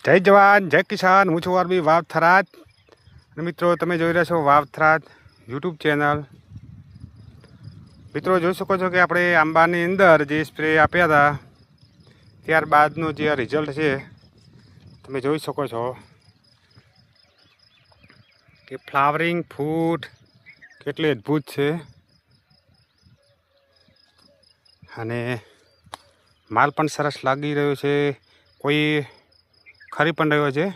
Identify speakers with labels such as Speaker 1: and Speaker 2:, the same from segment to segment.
Speaker 1: જય જવાન જય કિસાન, હું છું અરબી વાવ થરાદ. અને મિત્રો તમે જોઈ રહ્યા છો વાવ થરાદ યુટ્યુબ ચેનલ. મિત્રો જોઈ શકો છો કે આપણે આંબાની અંદર જે સ્પ્રે આપ્યા હતા ત્યારબાદનું જે રિઝલ્ટ છે તમે જોઈ શકો છો કે ફ્લાવરિંગ ફૂટ કેટલી અદ્ભુત છે અને માલ પણ સરસ લાગી રહ્યો છે. કોઈ ખરી પણ રહ્યો છે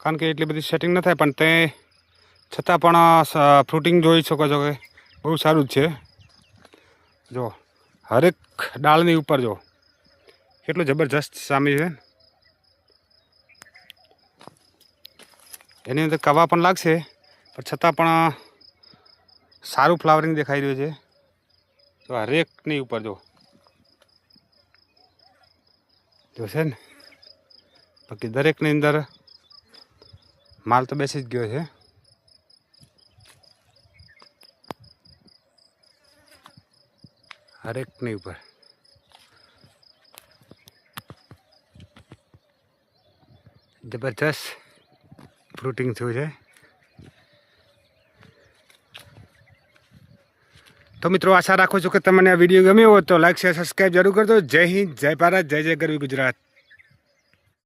Speaker 1: કારણ કે એટલી બધી સેટિંગ ન થાય, પણ તે છતાં પણ ફ્રૂટિંગ જોઈ શકો છો કે બહુ સારું જ છે. જો હરેક ડાળની ઉપર જો કેટલું જબરજસ્ત સામે છે. એની અંદર કવા પણ લાગશે પણ છતાં પણ સારું ફ્લાવરિંગ દેખાઈ રહ્યું છે. જો હરેકની ઉપર જો છે ને, બાકી દરેકની અંદર માલ તો બેસી જ ગયો છે. હરેકની ઉપર જબરજસ્ત ફ્રૂટિંગ થયું છે. તો મિત્રો આશા રાખું છું કે તમને આ વિડીયો ગમ્યો હોય તો લાઈક શેર સબસ્ક્રાઈબ જરૂર કરજો. જય હિન્દ, જય ભારત, જય જય ગરવી ગુજરાત.